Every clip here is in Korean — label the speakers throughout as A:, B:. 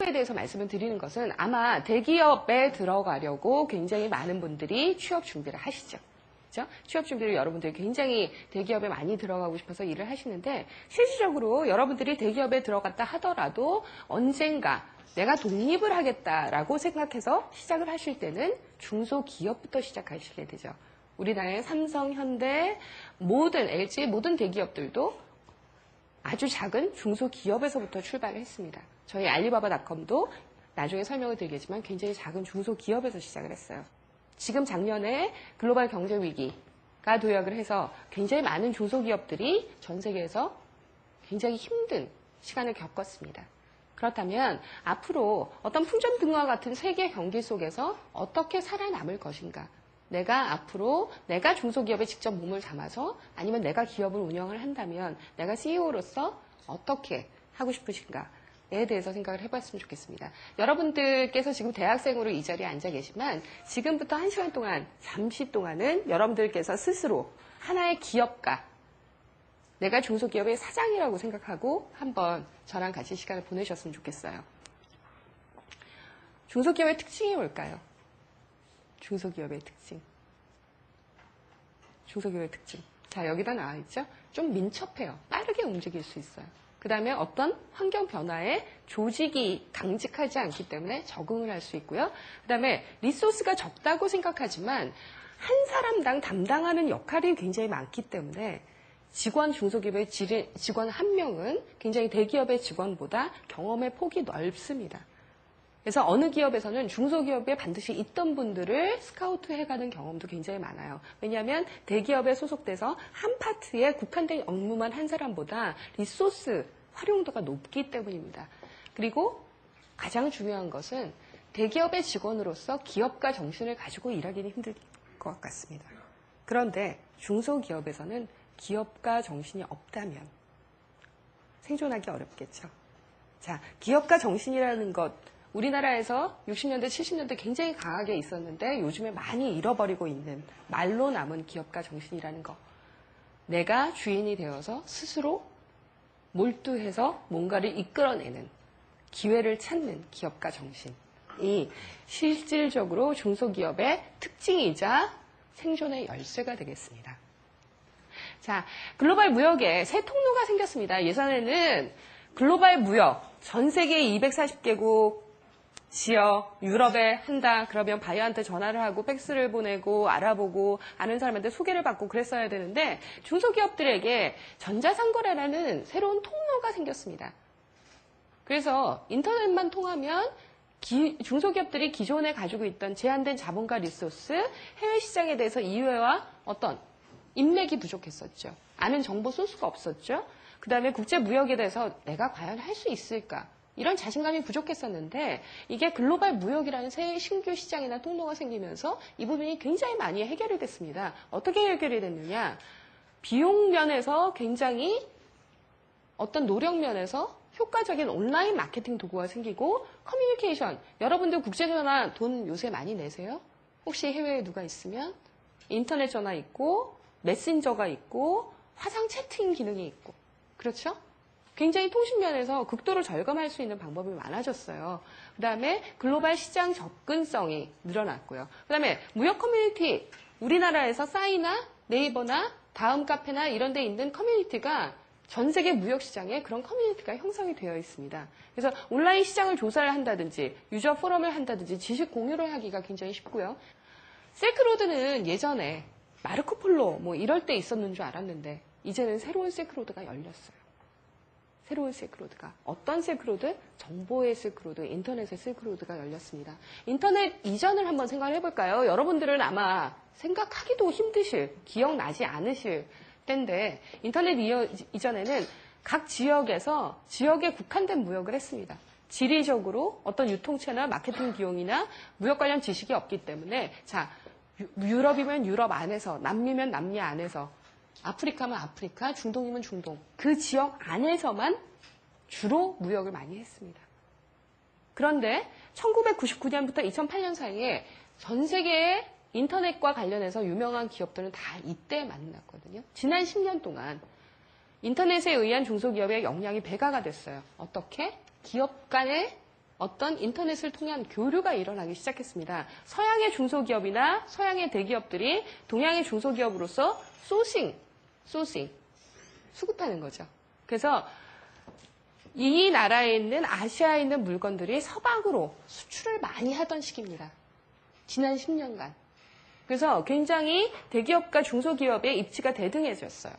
A: 대기업에 대해서 말씀을 드리는 것은 아마 대기업에 들어가려고 굉장히 많은 분들이 취업 준비를 하시죠. 그렇죠? 취업 준비를 여러분들이 굉장히 대기업에 많이 들어가고 싶어서 일을 하시는데 실질적으로 여러분들이 대기업에 들어갔다 하더라도 언젠가 내가 독립을 하겠다라고 생각해서 시작을 하실 때는 중소기업부터 시작하시게 되죠. 우리나라의 삼성, 현대, 모든 LG, 모든 대기업들도 아주 작은 중소기업에서부터 출발을 했습니다. 저희 알리바바닷컴도 나중에 설명을 드리겠지만 굉장히 작은 중소기업에서 시작을 했어요. 지금 작년에 글로벌 경제 위기가 도약을 해서 굉장히 많은 중소기업들이 전 세계에서 굉장히 힘든 시간을 겪었습니다. 그렇다면 앞으로 어떤 풍전등화 같은 세계 경기 속에서 어떻게 살아남을 것인가? 내가 앞으로 내가 중소기업에 직접 몸을 담아서 아니면 내가 기업을 운영을 한다면 내가 CEO로서 어떻게 하고 싶으신가에 대해서 생각을 해봤으면 좋겠습니다. 여러분들께서 지금 대학생으로 이 자리에 앉아 계시지만 지금부터 1시간 동안 잠시 동안은 여러분들께서 스스로 하나의 기업가 내가 중소기업의 사장이라고 생각하고 한번 저랑 같이 시간을 보내셨으면 좋겠어요. 중소기업의 특징이 뭘까요? 중소기업의 특징. 중소기업의 특징. 자, 여기다 나와 있죠? 좀 민첩해요. 빠르게 움직일 수 있어요. 그 다음에 어떤 환경 변화에 조직이 강직하지 않기 때문에 적응을 할 수 있고요. 그 다음에 리소스가 적다고 생각하지만 한 사람당 담당하는 역할이 굉장히 많기 때문에 중소기업의 직원 한 명은 굉장히 대기업의 직원보다 경험의 폭이 넓습니다. 그래서 어느 기업에서는 중소기업에 반드시 있던 분들을 스카우트 해가는 경험도 굉장히 많아요. 왜냐하면 대기업에 소속돼서 한 파트에 국한된 업무만 한 사람보다 리소스 활용도가 높기 때문입니다. 그리고 가장 중요한 것은 대기업의 직원으로서 기업가 정신을 가지고 일하기는 힘들 것 같습니다. 그런데 중소기업에서는 기업가 정신이 없다면 생존하기 어렵겠죠. 자, 기업가 정신이라는 것 우리나라에서 60년대, 70년대 굉장히 강하게 있었는데 요즘에 많이 잃어버리고 있는 말로 남은 기업가 정신이라는 거. 내가 주인이 되어서 스스로 몰두해서 뭔가를 이끌어내는 기회를 찾는 기업가 정신이 실질적으로 중소기업의 특징이자 생존의 열쇠가 되겠습니다. 자, 글로벌 무역에 새 통로가 생겼습니다. 예전에는 글로벌 무역, 전 세계 240개국 지역, 유럽에 한다. 그러면 바이어한테 전화를 하고 팩스를 보내고 알아보고 아는 사람한테 소개를 받고 그랬어야 되는데 중소기업들에게 전자상거래라는 새로운 통로가 생겼습니다. 그래서 인터넷만 통하면 중소기업들이 기존에 가지고 있던 제한된 자본과 리소스, 해외 시장에 대해서 이해와 어떤 인맥이 부족했었죠. 아는 정보 소스가 없었죠. 그 다음에 국제무역에 대해서 내가 과연 할 수 있을까? 이런 자신감이 부족했었는데 이게 글로벌 무역이라는 새 신규 시장이나 통로가 생기면서 이 부분이 굉장히 많이 해결이 됐습니다. 어떻게 해결이 됐느냐? 비용 면에서 굉장히 어떤 노력 면에서 효과적인 온라인 마케팅 도구가 생기고 커뮤니케이션, 여러분들 국제전화 돈 요새 많이 내세요? 혹시 해외에 누가 있으면 인터넷 전화 있고 메신저가 있고 화상 채팅 기능이 있고 그렇죠? 굉장히 통신면에서 극도로 절감할 수 있는 방법이 많아졌어요. 그 다음에 글로벌 시장 접근성이 늘어났고요. 그 다음에 무역 커뮤니티, 우리나라에서 싸이나 네이버나 다음 카페나 이런 데 있는 커뮤니티가 전 세계 무역 시장에 그런 커뮤니티가 형성이 되어 있습니다. 그래서 온라인 시장을 조사를 한다든지 유저 포럼을 한다든지 지식 공유를 하기가 굉장히 쉽고요. 실크로드는 예전에 마르코폴로 뭐 이럴 때 있었는 줄 알았는데 이제는 새로운 실크로드가 열렸어요. 새로운 실크로드가. 어떤 실크로드? 정보의 실크로드, 인터넷의 실크로드가 열렸습니다. 인터넷 이전을 한번 생각을 해볼까요? 여러분들은 아마 생각하기도 힘드실, 기억나지 않으실 때인데 인터넷 이전에는 각 지역에서 지역에 국한된 무역을 했습니다. 지리적으로 어떤 유통체나 마케팅 비용이나 무역 관련 지식이 없기 때문에 자, 유럽이면 유럽 안에서, 남미면 남미 안에서 아프리카면 아프리카, 중동이면 중동. 그 지역 안에서만 주로 무역을 많이 했습니다. 그런데 1999년부터 2008년 사이에 전 세계의 인터넷과 관련해서 유명한 기업들은 다 이때 만났거든요. 지난 10년 동안 인터넷에 의한 중소기업의 역량이 배가가 됐어요. 어떻게? 기업 간의 어떤 인터넷을 통한 교류가 일어나기 시작했습니다. 서양의 중소기업이나 서양의 대기업들이 동양의 중소기업으로서 소싱, 수급하는 거죠. 그래서 이 나라에 있는 아시아에 있는 물건들이 서방으로 수출을 많이 하던 시기입니다. 지난 10년간. 그래서 굉장히 대기업과 중소기업의 입지가 대등해졌어요.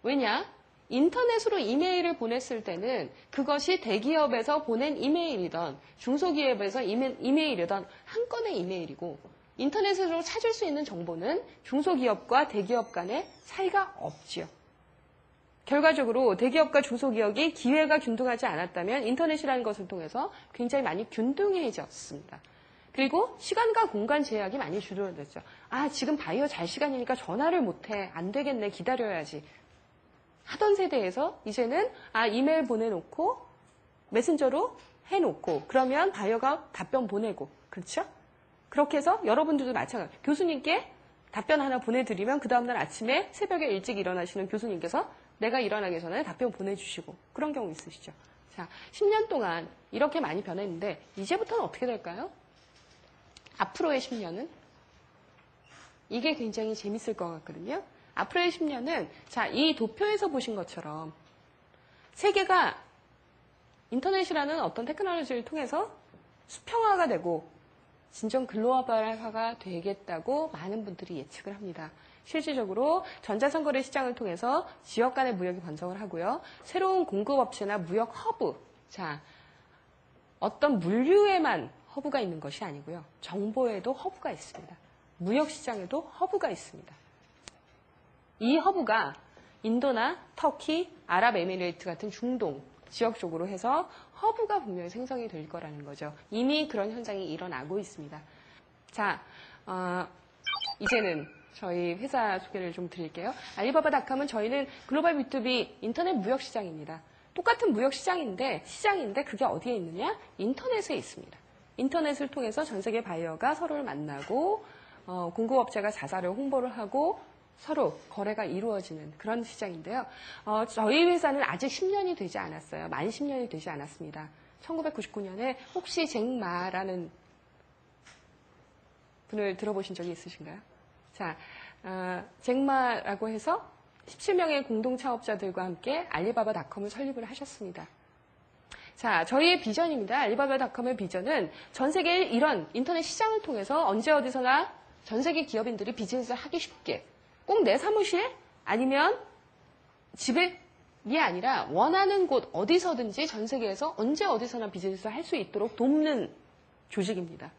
A: 왜냐? 인터넷으로 이메일을 보냈을 때는 그것이 대기업에서 보낸 이메일이던 중소기업에서 이메일이던 한 건의 이메일이고 인터넷으로 찾을 수 있는 정보는 중소기업과 대기업 간의 차이가 없지요. 결과적으로 대기업과 중소기업이 기회가 균등하지 않았다면 인터넷이라는 것을 통해서 굉장히 많이 균등해졌습니다. 그리고 시간과 공간 제약이 많이 줄어들었죠. 아, 지금 바이오 잘 시간이니까 전화를 못해. 안 되겠네. 기다려야지. 하던 세대에서 이제는 이메일 보내놓고 메신저로 해놓고 그러면 바이어가 답변 보내고 그렇죠? 그렇게 해서 여러분들도 마찬가지. 교수님께 답변 하나 보내드리면 그 다음날 아침에 새벽에 일찍 일어나시는 교수님께서 내가 일어나기 전에 답변 보내주시고 그런 경우 있으시죠. 자, 10년 동안 이렇게 많이 변했는데 이제부터는 어떻게 될까요? 앞으로의 10년은 이게 굉장히 재밌을 것 같거든요. 앞으로의 10년은 자, 이 도표에서 보신 것처럼 세계가 인터넷이라는 어떤 테크놀로지를 통해서 수평화가 되고 진정 글로벌화가 되겠다고 많은 분들이 예측을 합니다. 실질적으로 전자선거래 시장을 통해서 지역 간의 무역이 번성을 하고요. 새로운 공급업체나 무역 허브, 자, 어떤 물류에만 허브가 있는 것이 아니고요. 정보에도 허브가 있습니다. 무역 시장에도 허브가 있습니다. 이 허브가 인도나 터키, 아랍에미레이트 같은 중동 지역 쪽으로 해서 허브가 분명히 생성이 될 거라는 거죠. 이미 그런 현상이 일어나고 있습니다. 자, 이제는 저희 회사 소개를 좀 드릴게요. 알리바바닷컴은 저희는 글로벌 B2B 인터넷 무역 시장입니다. 똑같은 무역 시장인데 그게 어디에 있느냐? 인터넷에 있습니다. 인터넷을 통해서 전 세계 바이어가 서로를 만나고 공급업체가 자사를 홍보를 하고 서로 거래가 이루어지는 그런 시장인데요. 저희 회사는 아직 10년이 되지 않았어요. 만 10년이 되지 않았습니다. 1999년에 혹시 잭마라는 분을 들어보신 적이 있으신가요? 자, 잭마라고 해서 17명의 공동차업자들과 함께 알리바바닷컴을 설립을 하셨습니다. 자, 저희의 비전입니다. 알리바바닷컴의 비전은 전 세계 이런 인터넷 시장을 통해서 언제 어디서나 전 세계 기업인들이 비즈니스를 하기 쉽게 꼭 내 사무실 아니면 집이 아니라 원하는 곳 어디서든지 전 세계에서 언제 어디서나 비즈니스를 할 수 있도록 돕는 조직입니다.